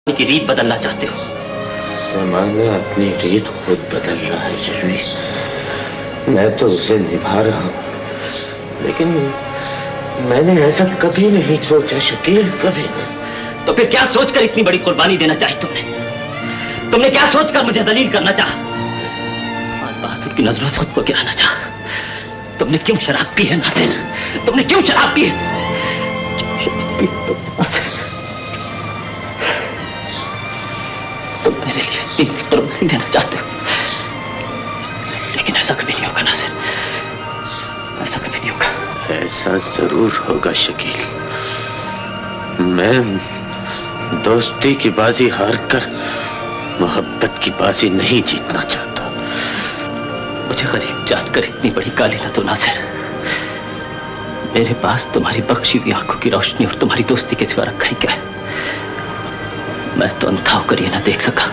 की रीत बदलना चाहते हो। ज़माना अपनी रीत खुद बदल रहा है जर्वी। मैं तो उसे निभा रहा हूँ, लेकिन मैंने ऐसा कभी नहीं सोचा शकील, कभी नहीं। तो फिर क्या सोचकर इतनी बड़ी कुर्बानी देना चाही तुमने? तुमने क्या सोचकर मुझे दलील करना चाहा? और बहादुर की नजरों से खुद को गिराना चाहा? तुमने क्यों शराब पी है नासिर? तुमने क्यों शराब पी है? तुम मेरे लिए इतनी कुर्बानी देना चाहते हो, लेकिन ऐसा कभी नहीं होगा नासिर, ऐसा कभी नहीं होगा। ऐसा जरूर होगा शकील। मैं दोस्ती की बाजी हार कर मोहब्बत की बाजी नहीं जीतना चाहता। मुझे गरीब जानकर इतनी बड़ी गाली न दो नासिर। मेरे पास तुम्हारी बख्शी हुई आंखों की रोशनी और तुम्हारी दोस्ती के सिवा रखा ही क्या है? मैं तो अंधा होकर ये ना देख सका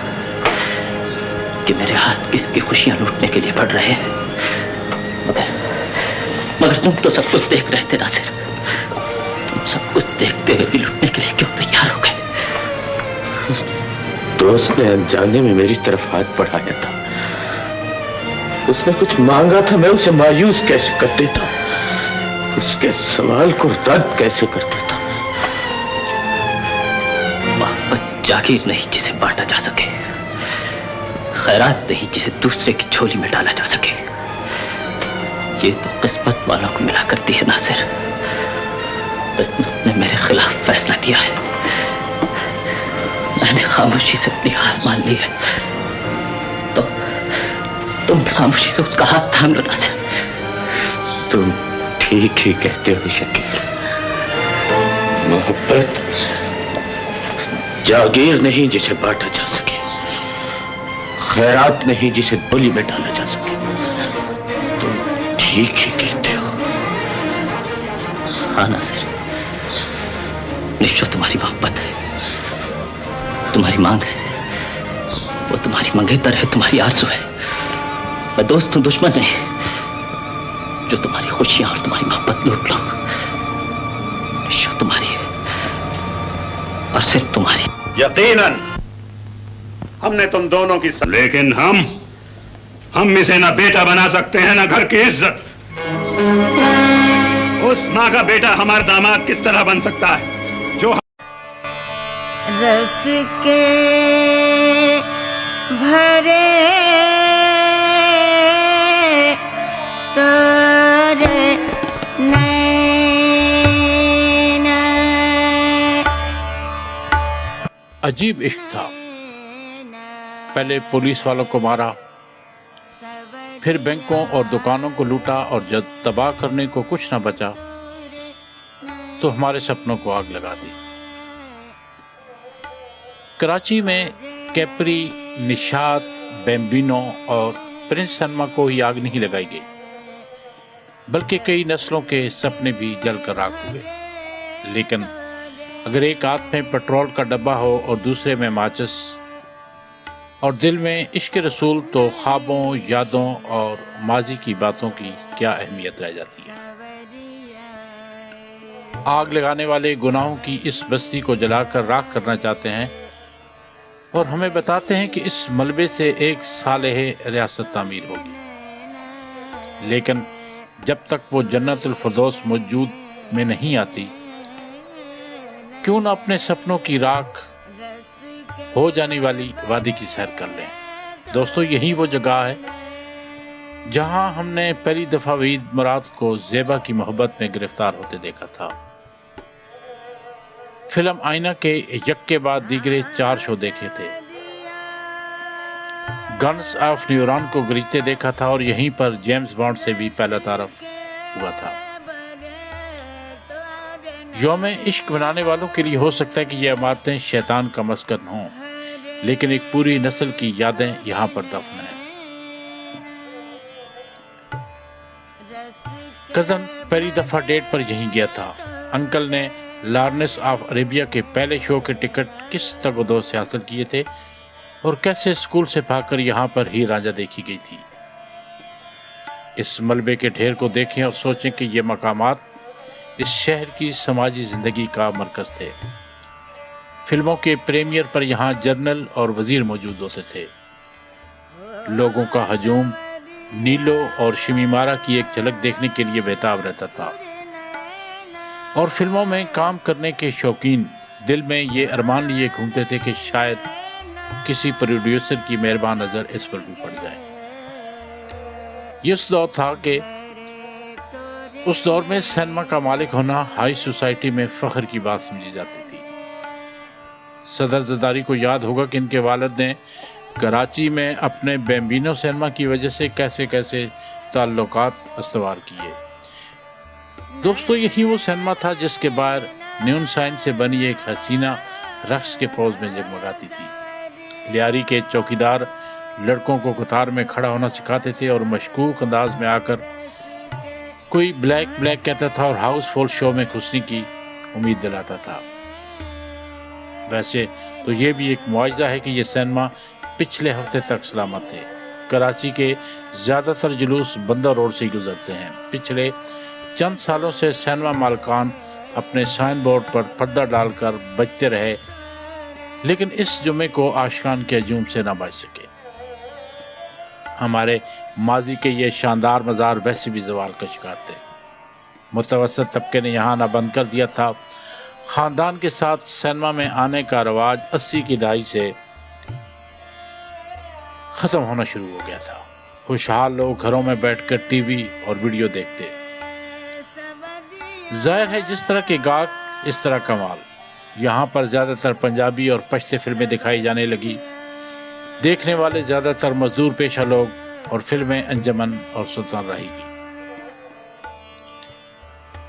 कि मेरे हाथ किसकी खुशियां लूटने के लिए बढ़ रहे हैं। मगर तुम तो सब कुछ देख रहे थे नासिर। तुम सब कुछ देखते हुए भी लूटने के लिए क्यों तैयार हो गए? दोस्त ने अनजाने में मेरी तरफ हाथ बढ़ाया था। उसने कुछ मांगा था, मैं उसे मायूस कैसे कर देता, उसके सवाल को रद्द कैसे कर देता। मोहब्बत जागीर नहीं जिसे बांटा जा सके, खैरात नहीं जिसे दूसरे की झोली में डाला जा सके। ये तो किस्मत वालों को मिला करती है नासिर। किस्मत ने मेरे खिलाफ फैसला किया है, मैंने खामोशी से अपनी हार मान ली है। तो तुम खामोशी से उसका हाथ थाम लो नासिर। तुम ठीक ही कहते हो शकील। मोहब्बत जागीर नहीं जिसे बांटा जा सके, खैरात नहीं जिसे बोली में डाला जा सके। तुम ठीक ही कहते हो। हाँ नासिर, निश्चय तुम्हारी मोहब्बत है, तुम्हारी मांग है, वो तुम्हारी मंगेतर है, तुम्हारी आरज़ू है। मैं दोस्त हूं, दुश्मन नहीं जो तुम्हारी खुशियां और तुम्हारी मोहब्बत लूट लो। निश्चय तुम्हारी है और सिर्फ तुम्हारी। यकीनन हमने तुम दोनों की लेकिन हम इसे ना बेटा बना सकते हैं ना घर की इज्जत। उस माँ का बेटा हमारा दामाद किस तरह बन सकता है जो रस के भरे तोरे अजीब इश्क था। पहले पुलिस वालों को मारा, फिर बैंकों और दुकानों को लूटा, और जब तबाह करने को कुछ न बचा तो हमारे सपनों को आग लगा दी। कराची में कैपरी, निशात, बेम्बिनो और प्रिंस सनमा को ही आग नहीं लगाई गई, बल्कि कई नस्लों के सपने भी जलकर राख हुए। लेकिन अगर एक हाथ में पेट्रोल का डब्बा हो और दूसरे में माचिस और दिल में इश्क रसूल, तो ख्वाबों, यादों और माजी की बातों की क्या अहमियत रह जाती है। आग लगाने वाले गुनाहों की इस बस्ती को जलाकर राख करना चाहते हैं और हमें बताते हैं कि इस मलबे से एक सालेह रियासत तामीर होगी। लेकिन जब तक वो जन्नतुल फिरदौस मौजूद में नहीं आती, क्यों न अपने सपनों की राख हो जाने वाली वादी की सैर कर लें। दोस्तों, यही वो जगह है जहां हमने पहली दफा वहीद मुराद को ज़ेबा की मोहब्बत में गिरफ्तार होते देखा था। फिल्म आईना के यक्के बाद दीगरे 4 शो देखे थे। गन्स ऑफ न्यूरॉन को गरीते देखा था, और यहीं पर जेम्स बॉन्ड से भी पहला तारफ हुआ था। यौम इश्क बनाने वालों के लिए हो सकता है कि ये इमारतें शैतान का मस्कन हों, लेकिन एक पूरी नस्ल की यादें यहाँ पर दफन हैं। कज़न पहली दफ़ा डेट पर यहीं गया था। अंकल ने लॉरेंस ऑफ अरेबिया के पहले शो के टिकट किस तगदो से हासिल किए थे और कैसे स्कूल से भागकर यहाँ पर ही रांझा देखी गई थी। इस मलबे के ढेर को देखें और सोचें कि ये मकामात इस शहर की समाजी ज़िंदगी का मरकज़ थे। فلموں کے پریمیئر پر یہاں جنرل اور وزیر موجود ہوتے تھے۔ لوگوں کا ہجوم نیلو اور شمیمارا کی ایک جھلک دیکھنے کے لیے بےتاب رہتا تھا، اور فلموں میں کام کرنے کے شوقین دل میں یہ ارمان لیے گھومتے تھے کہ شاید کسی پروڈیوسر کی مہربان نظر اس پر بھی پڑ جائے۔ یہ اس دور تھا کہ اس دور میں سینما کا مالک ہونا ہائی سوسائٹی میں فخر کی بات سمجھی جاتی تھی۔ صدر زرداری کو یاد ہوگا کہ ان کے والد نے کراچی میں اپنے بیمبینو سینما کی وجہ سے کیسے کیسے تعلقات استوار کیے۔ دوستو، یہی وہ سینما تھا جس کے باہر نیون سائن سے بنی ایک حسینہ رقص کے پوز میں جگمگاتی تھی۔ لیاری کے چوکیدار لڑکوں کو قطار میں کھڑا ہونا سکھاتے تھے اور مشکوک انداز میں آ کر کوئی بلیک بلیک کہتا تھا اور ہاؤس فل شو میں گھسنے کی امید دلاتا تھا۔ ویسے تو یہ بھی ایک معجزہ ہے کہ یہ سینما پچھلے ہفتے تک سلامت تھے۔ کراچی کے زیادہ تر جلوس بندر روڈ سے گزرتے ہیں۔ پچھلے چند سالوں سے سینما مالکان اپنے سائن بورڈ پر پردہ ڈال کر بچتے رہے، لیکن اس جمعے کو عاشقان کے ہجوم سے نہ بچ سکے۔ ہمارے ماضی کے یہ شاندار مزار ویسے بھی زوال کا شکار تھے۔ متوسط طبقے نے یہاں نہ بند کر دیا تھا۔ خاندان کے ساتھ سینما میں آنے کا رواج 80 کی دہائی سے ختم ہونا شروع ہو گیا تھا۔ خوشحال لوگ گھروں میں بیٹھ کر ٹی وی اور ویڈیو دیکھتے۔ ظاہر ہے جس طرح کے گاہک اس طرح کمال۔ یہاں پر زیادہ تر پنجابی اور پشتے فلمیں دکھائی جانے لگی۔ دیکھنے والے زیادہ تر مزدور پیشہ لوگ اور فلمیں انجمن اور سلطان راہی کی۔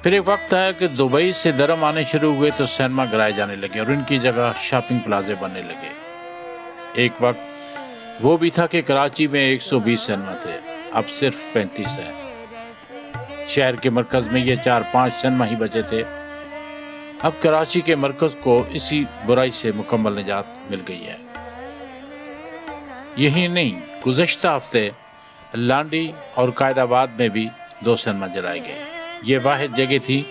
پھر ایک وقت آیا کہ دبئی سے درم آنے شروع ہوئے تو سینما گرائے جانے لگے اور ان کی جگہ شاپنگ پلازے بننے لگے۔ ایک وقت وہ بھی تھا کہ کراچی میں 120 سینما تھے، اب صرف 35 ہیں۔ شہر کے مرکز میں یہ 4-5 سینما ہی بچے تھے۔ اب کراچی کے مرکز کو اسی برائی سے مکمل نجات مل گئی ہے۔ یہی نہیں، گزشتہ ہفتے لانڈی اور قائد آباد میں بھی 2 سینما جلائے گئے۔ یہ واحد جگہ تھی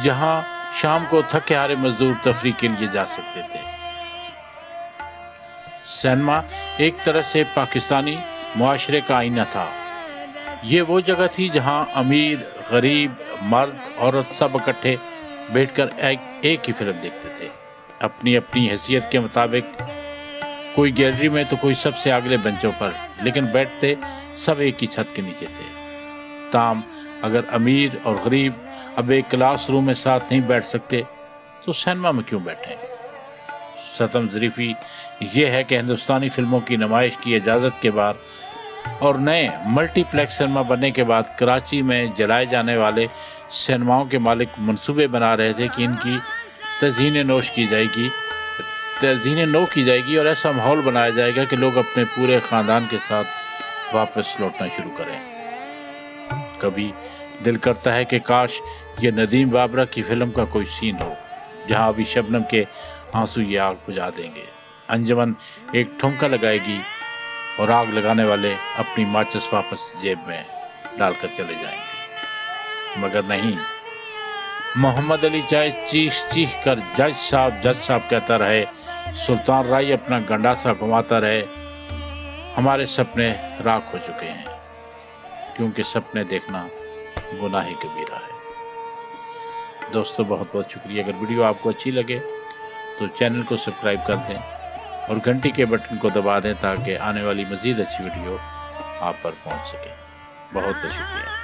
جہاں شام کو تھکے ہارے مزدور تفریح کے لیے جا سکتے تھے۔ سینما ایک طرح سے پاکستانی معاشرے کا آئینہ تھا۔ یہ وہ جگہ تھی جہاں امیر، غریب، مرد، عورت سب اکٹھے بیٹھ کر ایک ہی فلم دیکھتے تھے، اپنی اپنی حیثیت کے مطابق، کوئی گیلری میں تو کوئی سب سے اگلے بنچوں پر، لیکن بیٹھتے سب ایک ہی چھت کے نیچے تھے۔ تاہم اگر امیر اور غریب اب ایک کلاس روم میں ساتھ نہیں بیٹھ سکتے تو سینما میں کیوں بیٹھیں؟ ستم ظریفی یہ ہے کہ ہندوستانی فلموں کی نمائش کی اجازت کے بعد اور نئے ملٹی پلیکس سینما بننے کے بعد کراچی میں جلائے جانے والے سینماؤں کے مالک منصوبے بنا رہے تھے کہ ان کی تزئین نو کی جائے گی اور ایسا ماحول بنایا جائے گا کہ لوگ اپنے پورے خاندان کے ساتھ واپس لوٹنا شروع کریں۔ کبھی دل کرتا ہے کہ کاش یہ ندیم بابرہ کی فلم کا کوئی سین ہو جہاں ابھی شبنم کے آنسو یہ آگ بجھا دیں گے، انجمن ایک ٹھمکا لگائے گی اور آگ لگانے والے اپنی ماچس واپس جیب میں ڈال کر چلے جائیں گے۔ مگر نہیں، محمد علی چائے چیخ کر جج صاحب کہتا رہے، سلطان رائی اپنا گنڈاسا گھماتا رہے، ہمارے سپنے راکھ ہو چکے ہیں، کیونکہ سپنے دیکھنا گناہ کبیرہ ہے۔ دوستو بہت بہت شکریہ۔ اگر ویڈیو آپ کو اچھی لگے تو چینل کو سبسکرائب کر دیں اور گھنٹی کے بٹن کو دبا دیں تاکہ آنے والی مزید اچھی ویڈیو آپ پر پہنچ سکے۔ بہت بہت شکریہ۔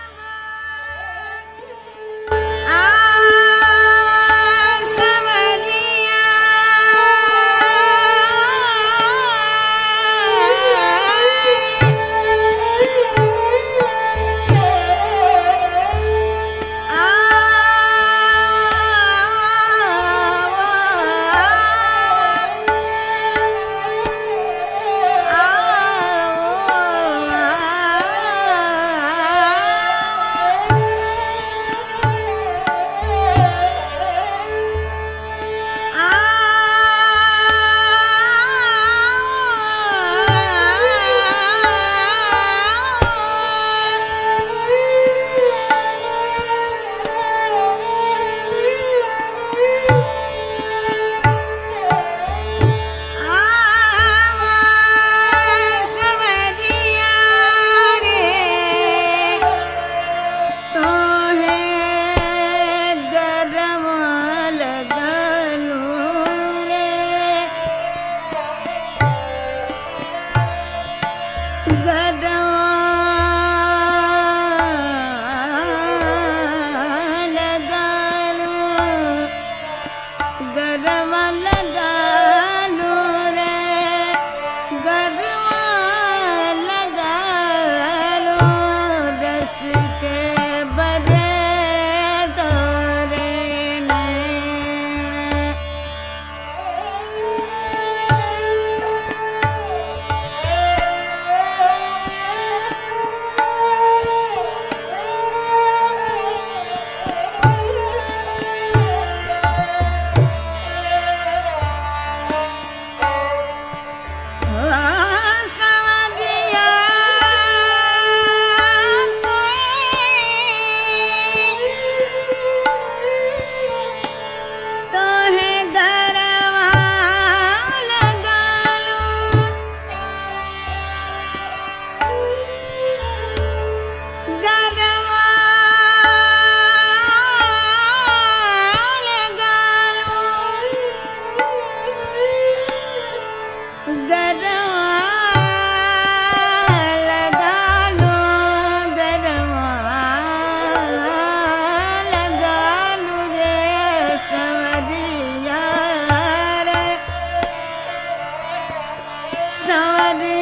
سوری